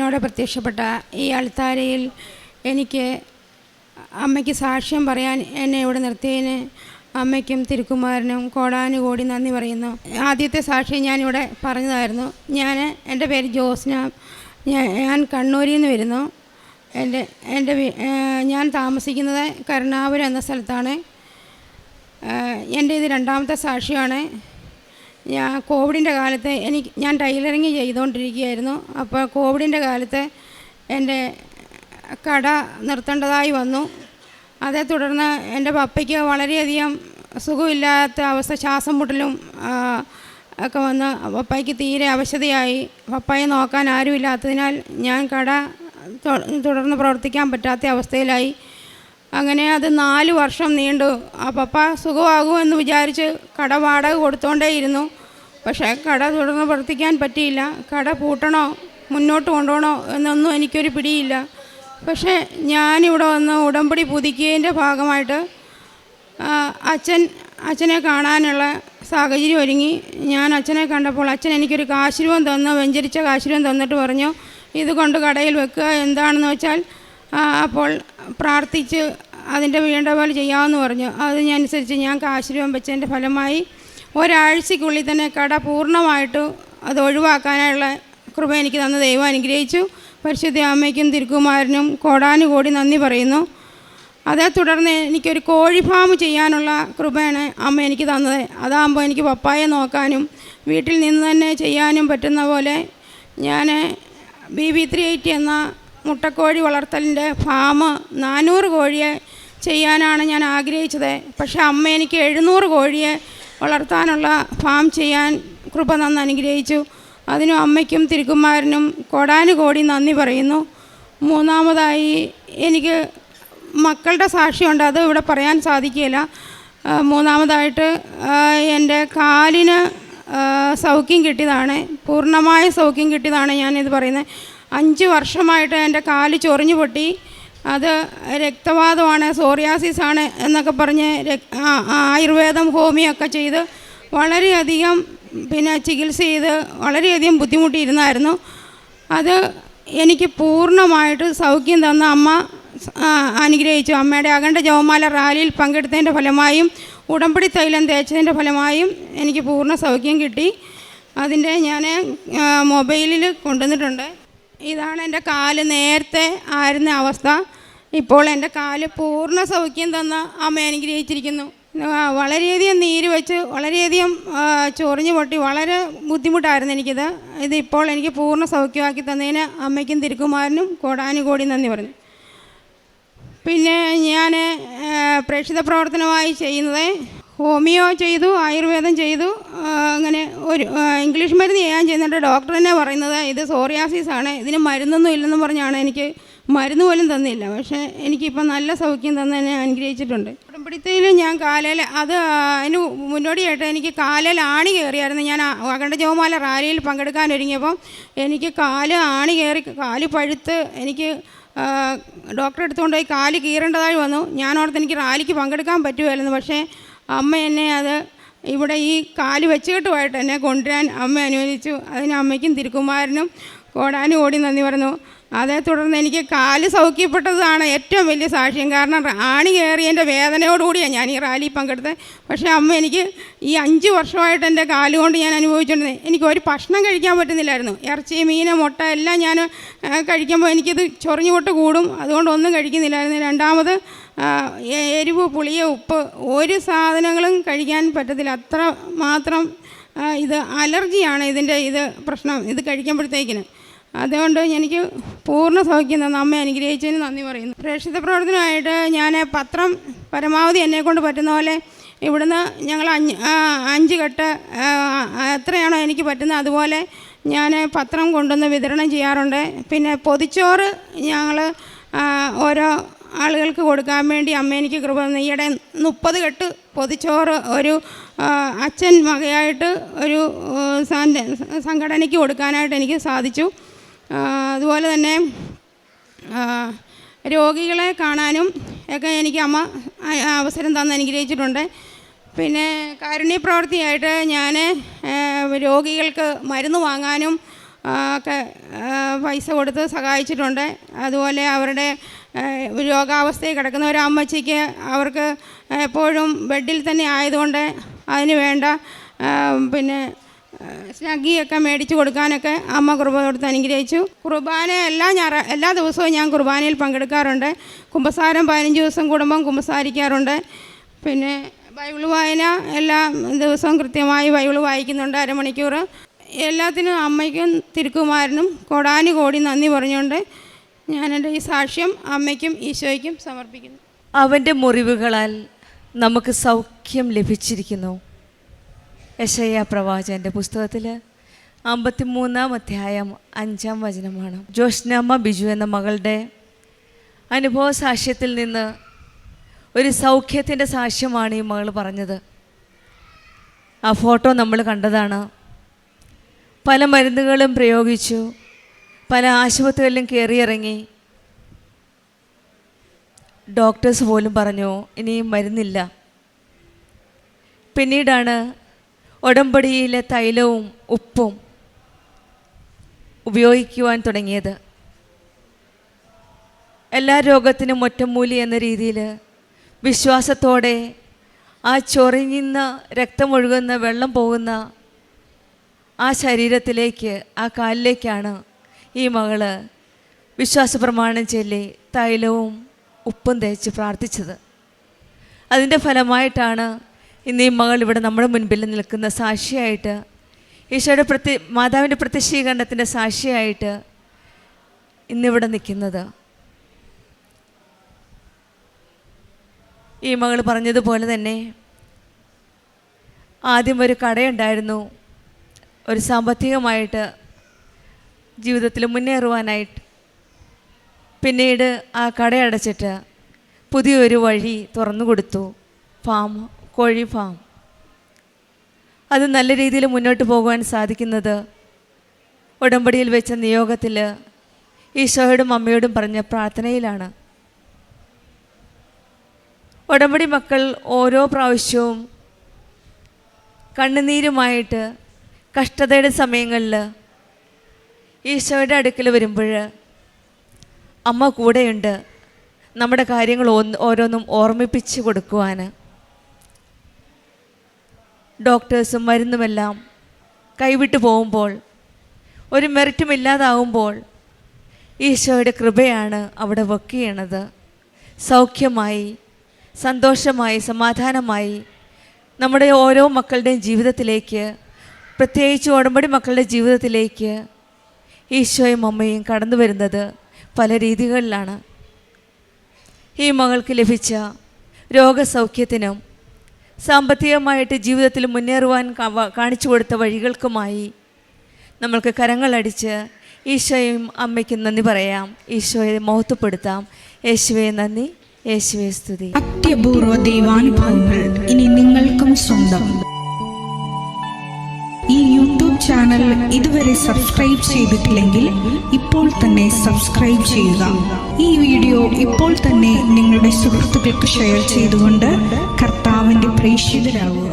ജീവനോടെ പ്രത്യക്ഷപ്പെട്ട ഈ അൾത്താരയിൽ എനിക്ക് അമ്മയ്ക്ക് സാക്ഷ്യം പറയാൻ എന്നെ ഇവിടെ നിർത്തിയതിന് അമ്മയ്ക്കും തിരുക്കുമാരനും കോടാനുകോടി നന്ദി പറയുന്നു. ആദ്യത്തെ സാക്ഷി ഞാനിവിടെ പറഞ്ഞതായിരുന്നു. എൻ്റെ പേര് ജോസ്ന. ഞാൻ കണ്ണൂരിൽ നിന്ന് വരുന്നു. ഞാൻ താമസിക്കുന്നത് കരുണാപുരം എന്ന സ്ഥലത്താണ്. എൻ്റെ ഇത് രണ്ടാമത്തെ സാക്ഷ്യമാണ്. കോവിഡിൻ്റെ കാലത്ത് ഞാൻ ടൈലറിങ് ചെയ്തുകൊണ്ടിരിക്കുകയായിരുന്നു. അപ്പോൾ കോവിഡിൻ്റെ കാലത്ത് എൻ്റെ കട നിർത്തേണ്ടതായി വന്നു. അതേ തുടർന്ന് എൻ്റെ പപ്പയ്ക്ക് വളരെയധികം സുഖമില്ലാത്ത അവസ്ഥ, ശ്വാസം മുട്ടലും ഒക്കെ വന്ന് പപ്പയ്ക്ക് തീരെ അവശതയായി. പപ്പയെ നോക്കാൻ ആരുമില്ലാത്തതിനാൽ ഞാൻ കട തുടർന്ന് പ്രവർത്തിക്കാൻ പറ്റാത്ത അവസ്ഥയിലായി. അങ്ങനെ അത് 4 വർഷം നീണ്ടു. ആ പപ്പ സുഖമാകുമെന്ന് വിചാരിച്ച് കട വാടക കൊടുത്തുകൊണ്ടേയിരുന്നു. പക്ഷേ കട തുടർന്ന് പ്രവർത്തിക്കാൻ പറ്റിയില്ല. കട പൂട്ടണോ മുന്നോട്ട് കൊണ്ടുപോകണോ എന്നൊന്നും എനിക്കൊരു പിടിയില്ല. പക്ഷേ ഞാനിവിടെ വന്ന് ഉടമ്പടി പുതുക്കിയതിൻ്റെ ഭാഗമായിട്ട് അച്ഛനെ കാണാനുള്ള സാഹചര്യം ഒരുങ്ങി. ഞാൻ അച്ഛനെ കണ്ടപ്പോൾ അച്ഛൻ എനിക്കൊരു കാശുരൂപം തന്നു, വെഞ്ചരിച്ച കാശുരൂപം തന്നിട്ട് പറഞ്ഞു, ഇത് കൊണ്ട് കടയിൽ വെക്കുക, എന്താണെന്ന് വെച്ചാൽ അപ്പോൾ പ്രാർത്ഥിച്ച് അതിൻ്റെ വേണ്ട പോലെ ചെയ്യാമെന്ന് പറഞ്ഞു. അതിനനുസരിച്ച് ഞാൻ കാശുരൂപം വെച്ചതിൻ്റെ ഫലമായി ഒരാഴ്ചയ്ക്കുള്ളിൽ തന്നെ കട പൂർണ്ണമായിട്ട് അത് ഒഴിവാക്കാനുള്ള കൃപ എനിക്ക് തന്ന ദൈവം അനുഗ്രഹിച്ചു. പരിശുദ്ധ അമ്മയ്ക്കും തിരുക്കുമാരനും കോടാനുകോടി നന്ദി പറയുന്നു. അതേ തുടർന്ന് എനിക്കൊരു കോഴി ഫാം ചെയ്യാനുള്ള കൃപയാണ് അമ്മ എനിക്ക് തന്നത്. അതാകുമ്പോൾ എനിക്ക് പപ്പായെ നോക്കാനും വീട്ടിൽ നിന്ന് തന്നെ ചെയ്യാനും പറ്റുന്ന പോലെ ഞാൻ BB380 എന്ന മുട്ടക്കോഴി വളർത്തലിൻ്റെ ഫാം 400 കോഴിയെ ചെയ്യാനാണ് ഞാൻ ആഗ്രഹിച്ചത്. പക്ഷേ അമ്മ എനിക്ക് 700 കോഴിയെ വളർത്താനുള്ള ഫാം ചെയ്യാൻ കൃപ തന്ന് അനുഗ്രഹിച്ചു. അതിനും അമ്മയ്ക്കും തിരുക്കുമാരനും കോടാനുകോടി നന്ദി പറയുന്നു. മൂന്നാമതായി എനിക്ക് മക്കളുടെ സാക്ഷ്യമുണ്ട്, അത് ഇവിടെ പറയാൻ സാധിക്കില്ല. മൂന്നാമതായിട്ട് എൻ്റെ കാലിന് സൗഖ്യം കിട്ടിയതാണ്, പൂർണ്ണമായ സൗഖ്യം കിട്ടിയതാണ് ഞാനിത് പറയുന്നത്. 5 വർഷമായിട്ട് എൻ്റെ കാല് ചൊറിഞ്ഞു പൊട്ടി. അത് രക്തവാതമാണ്, സോറിയാസിസാണ് എന്നൊക്കെ പറഞ്ഞ് ആയുർവേദം ഹോമിയോ ഒക്കെ ചെയ്ത് വളരെയധികം ചികിത്സ ചെയ്ത് വളരെയധികം ബുദ്ധിമുട്ടിയിരുന്നായിരുന്നു. അത് എനിക്ക് പൂർണ്ണമായിട്ട് സൗഖ്യം തന്ന അമ്മ അനുഗ്രഹിച്ചു. അമ്മയുടെ അഖണ്ഡ ജപമാല റാലിയിൽ പങ്കെടുത്തതിൻ്റെ ഫലമായും ഉടമ്പടി തൈലം തേച്ചതിൻ്റെ ഫലമായും എനിക്ക് പൂർണ്ണ സൗഖ്യം കിട്ടി. അതിൻ്റെ ഞാൻ മൊബൈലിൽ കൊണ്ടുവന്നിട്ടുണ്ട്. ഇതാണ് എൻ്റെ കാല് നേരത്തെ ആയിരുന്ന അവസ്ഥ. ഇപ്പോൾ എൻ്റെ കാല് പൂർണ്ണ സൗഖ്യം തന്ന അമ്മ അനുഗ്രഹിച്ചിരിക്കുന്നു. വളരെയധികം നീര് വെച്ച് വളരെയധികം ചൊറിഞ്ഞു പൊട്ടി വളരെ ബുദ്ധിമുട്ടായിരുന്നു എനിക്കിത്. ഇതിപ്പോൾ എനിക്ക് പൂർണ്ണ സൗഖ്യമാക്കി തന്നതിന് അമ്മയ്ക്കും തിരുക്കുമാരനും കോടാനുകോടി നന്ദി പറഞ്ഞു. പിന്നെ ഞാൻ പ്രേക്ഷിത പ്രവർത്തനമായി ചെയ്യുന്നത് ഹോമിയോ ചെയ്തു, ആയുർവേദം ചെയ്തു. അങ്ങനെ ഒരു ഇംഗ്ലീഷ് മരുന്ന് ചെയ്യാൻ ചെയ്യുന്നുണ്ട്. ഡോക്ടർ തന്നെ പറയുന്നത് ഇത് സോറിയാസിസാണ്, ഇതിന് മരുന്നൊന്നും ഇല്ലെന്ന് പറഞ്ഞാണ്. എനിക്ക് മരുന്ന് പോലും തന്നില്ല. പക്ഷേ എനിക്കിപ്പോൾ നല്ല സൗഖ്യം തന്നെ അനുഗ്രഹിച്ചിട്ടുണ്ട്. ഉടമ്പടിത്തയിൽ ഞാൻ കാലയിൽ അതിന് മുന്നോടിയായിട്ട് എനിക്ക് കാലിൽ ആണി കയറിയായിരുന്നു. ഞാൻ അഖണ്ഡ ജപമാല റാലിയിൽ പങ്കെടുക്കാൻ ഒരുങ്ങിയപ്പം എനിക്ക് കാല് ആണി കയറി, കാല് പഴുത്ത് എനിക്ക് ഡോക്ടറെ എടുത്തുകൊണ്ട് പോയി കാല് കീറേണ്ടതായി വന്നു. ഞാനോർത്ത് എനിക്ക് റാലിക്ക് പങ്കെടുക്കാൻ പറ്റുമായിരുന്നു. പക്ഷേ അമ്മ എന്നെ ഇവിടെ ഈ കാല് വെച്ചുകെട്ടുമായിട്ട് എന്നെ കൊണ്ടുവരാൻ അമ്മ അനുവദിച്ചു. അതിന് അമ്മയ്ക്കും തിരുക്കുമാരനും കോടാനുകോടി നന്ദി പറഞ്ഞു. അതേ തുടർന്ന് എനിക്ക് കാല് സൗഖ്യപ്പെട്ടതാണ് ഏറ്റവും വലിയ സാക്ഷ്യം. കാരണം ആണി കയറിയതിൻ്റെ വേദനയോടുകൂടിയാണ് ഞാൻ ഈ റാലി പങ്കെടുത്തത്. പക്ഷേ അമ്മ എനിക്ക് ഈ 5 വർഷമായിട്ട് എൻ്റെ കാലുകൊണ്ട് ഞാൻ അനുഭവിച്ചിട്ടുണ്ട്. എനിക്ക് ഒരു ഭക്ഷണം കഴിക്കാൻ പറ്റുന്നില്ലായിരുന്നു. ഇറച്ചി, മീൻ, മുട്ട എല്ലാം ഞാൻ കഴിക്കുമ്പോൾ എനിക്കിത് ചൊറിഞ്ഞു പൊട്ട് കൂടും. അതുകൊണ്ട് ഒന്നും കഴിക്കുന്നില്ലായിരുന്നു. രണ്ടാമത് എരിവ്, പുളിയ, ഉപ്പ് ഒരു സാധനങ്ങളും കഴിക്കാൻ പറ്റത്തില്ല. അത്ര മാത്രം ഇത് അലർജിയാണ് ഇതിൻ്റെ പ്രശ്നം, ഇത് കഴിക്കുമ്പോഴത്തേക്കിന്. അതുകൊണ്ട് എനിക്ക് പൂർണ്ണ സൗഖ്യം തന്ന അമ്മ അനുഗ്രഹിച്ചതിന് നന്ദി പറയുന്നു. പ്രേക്ഷിത പ്രവർത്തനമായിട്ട് ഞാൻ പത്രം പരമാവധി എന്നെക്കൊണ്ട് പറ്റുന്ന പോലെ ഇവിടുന്ന് ഞങ്ങൾ 5 കെട്ട് എത്രയാണോ എനിക്ക് പറ്റുന്നത് അതുപോലെ ഞാൻ പത്രം കൊണ്ടുവന്ന് വിതരണം ചെയ്യാറുണ്ട്. പിന്നെ പൊതിച്ചോറ് ഞങ്ങൾ ഓരോ ആളുകൾക്ക് കൊടുക്കാൻ വേണ്ടി അമ്മ എനിക്ക് കൃപ തന്നു. ഈയിടെ 30 കെട്ട് പൊതിച്ചോറ് ഒരു അച്ഛൻ വകയായിട്ട് ഒരു സംഘടനയ്ക്ക് കൊടുക്കാനായിട്ട് എനിക്ക് സാധിച്ചു. അതുപോലെ തന്നെ രോഗികളെ കാണാനും ഒക്കെ എനിക്ക് അമ്മ അവസരം തന്ന് അനുഗ്രഹിച്ചിട്ടുണ്ട്. പിന്നെ കാരുണ്യ പ്രവൃത്തിയായിട്ട് ഞാൻ രോഗികൾക്ക് മരുന്ന് വാങ്ങാനും ഒക്കെ പൈസ കൊടുത്ത് സഹായിച്ചിട്ടുണ്ട്. അതുപോലെ അവരുടെ രോഗാവസ്ഥയിൽ കിടക്കുന്ന ഒരു അമ്മച്ചിക്ക് അവർക്ക് എപ്പോഴും ബെഡിൽ തന്നെ ആയതുകൊണ്ട് അതിന് വേണ്ട പിന്നെ സ്നഗ്ഗിയൊക്കെ മേടിച്ച് കൊടുക്കാനൊക്കെ അമ്മ കൃപ കൊടുത്ത് അനുഗ്രഹിച്ചു. കുർബാന എല്ലാ ദിവസവും ഞാൻ കുർബാനയിൽ പങ്കെടുക്കാറുണ്ട്. കുമ്പസാരം 15 ദിവസം കൂടുമ്പം കുമ്പസാരിക്കാറുണ്ട്. പിന്നെ ബൈബിൾ വായന എല്ലാ ദിവസവും കൃത്യമായി ബൈബിൾ വായിക്കുന്നുണ്ട്, അരമണിക്കൂർ. എല്ലാത്തിനും അമ്മയ്ക്കും തിരുക്കുമാരനും കോടാനുകോടി നന്ദി പറഞ്ഞുകൊണ്ട് ഞാൻ എൻ്റെ ഈ സാക്ഷ്യം അമ്മയ്ക്കും ഈശോയ്ക്കും സമർപ്പിക്കുന്നു. അവൻ്റെ മുറിവുകളാൽ നമുക്ക് സൗഖ്യം ലഭിച്ചിരിക്കുന്നു. യെശയ്യാ പ്രവാചകൻ്റെ പുസ്തകത്തിൽ 53-ാം അധ്യായം 5-ാം വചനമാണ്. ജോഷ്നമ്മ ബിജു എന്ന മകളുടെ അനുഭവ സാക്ഷ്യത്തിൽ നിന്ന് ഒരു സൗഖ്യത്തിൻ്റെ സാക്ഷ്യമാണ് ഈ മകൾ പറഞ്ഞത്. ആ ഫോട്ടോ നമ്മൾ കണ്ടതാണ്. പല മരുന്നുകളും പ്രയോഗിച്ചു, പല ആശുപത്രികളിലും കയറിയിറങ്ങി. ഡോക്ടേഴ്സ് പോലും പറഞ്ഞു ഇനിയും മരുന്നില്ല. പിന്നീടാണ് ഉടമ്പടിയിലെ തൈലവും ഉപ്പും ഉപയോഗിക്കുവാൻ തുടങ്ങിയത്. എല്ലാ രോഗത്തിനും ഒറ്റമൂലി എന്ന രീതിയിൽ വിശ്വാസത്തോടെ ആ ചൊറിഞ്ഞുന്ന രക്തമൊഴുകുന്ന വെള്ളം പോകുന്ന ആ ശരീരത്തിലേക്ക്, ആ കാലിലേക്കാണ് ഈ മകള് വിശ്വാസപ്രമാണം ചൊല്ലി തൈലവും ഉപ്പും തേച്ച് പ്രാർത്ഥിച്ചത്. അതിൻ്റെ ഫലമായിട്ടാണ് ഇന്ന് ഈ മകൾ ഇവിടെ നമ്മുടെ മുൻപിൽ നിൽക്കുന്ന സാക്ഷിയായിട്ട്, ഈശോയുടെ മാതാവിൻ്റെ പ്രത്യക്ഷീകരണത്തിൻ്റെ സാക്ഷിയായിട്ട് ഇന്നിവിടെ നിൽക്കുന്നത്. ഈ മകൾ പറഞ്ഞതുപോലെ തന്നെ ആദ്യം ഒരു കടയുണ്ടായിരുന്നു. ഒരു സാമ്പത്തികമായിട്ട് ജീവിതത്തിൽ മുന്നേറുവാനായിട്ട്. പിന്നീട് ആ കടയടച്ചിട്ട് പുതിയൊരു വഴി തുറന്നു കൊടുത്തു, കോഴി ഫാം. അത് നല്ല രീതിയിൽ മുന്നോട്ട് പോകുവാൻ സാധിക്കുന്നത് ഉടമ്പടിയിൽ വെച്ച നിയോഗത്തിൽ ഈശോയോടും അമ്മയോടും പറഞ്ഞ പ്രാർത്ഥനയിലാണ്. ഉടമ്പടി മക്കൾ ഓരോ പ്രാവശ്യവും കണ്ണുനീരുമായിട്ട് കഷ്ടതയുടെ സമയങ്ങളിൽ ഈശോയുടെ അടുക്കൽ വരുമ്പോൾ അമ്മ കൂടെയുണ്ട്, നമ്മുടെ കാര്യങ്ങൾ ഓരോന്നും ഓർമ്മിപ്പിച്ച് കൊടുക്കുവാൻ. ഡോക്ടേഴ്സും മരുന്നുമെല്ലാം കൈവിട്ടു പോകുമ്പോൾ, ഒരു മെറിറ്റും ഇല്ലാതാവുമ്പോൾ ഈശോയുടെ കൃപയാണ് അവിടെ വർക്ക് ചെയ്യണത്. സൗഖ്യമായി, സന്തോഷമായി, സമാധാനമായി നമ്മുടെ ഓരോ മക്കളുടെയും ജീവിതത്തിലേക്ക്, പ്രത്യേകിച്ച് ഉടമ്പടി മക്കളുടെ ജീവിതത്തിലേക്ക് ഈശോയും അമ്മയും കടന്നു വരുന്നത് പല രീതികളിലാണ്. ഈ മകൾക്ക് ലഭിച്ച രോഗസൗഖ്യത്തിനും സാമ്പത്തികമായിട്ട് ജീവിതത്തിൽ മുന്നേറുവാൻ കാണിച്ചു കൊടുത്ത വഴികൾക്കുമായി നമ്മൾക്ക് കരങ്ങളടിച്ച് ഈശോയും അമ്മയ്ക്കും നന്ദി പറയാം, ഈശോയെ മഹത്വപ്പെടുത്താം. യേശുവേ നന്ദി, യേശുവേ സ്തുതി. അത്യപൂർവ ദൈവാനുഭവങ്ങൾ ഇനി നിങ്ങൾക്കും സ്വന്തം. ഈ യൂട്യൂബ് ചാനൽ ഇതുവരെ സബ്സ്ക്രൈബ് ചെയ്തിട്ടില്ലെങ്കിൽ ഇപ്പോൾ തന്നെ സബ്സ്ക്രൈബ് ചെയ്യുക. ഈ വീഡിയോ ഇപ്പോൾ തന്നെ നിങ്ങളുടെ സുഹൃത്തുക്കൾക്ക് ഷെയർ ചെയ്തുകൊണ്ട് കർത്താവിൻ്റെ പ്രേക്ഷിതരാകുക.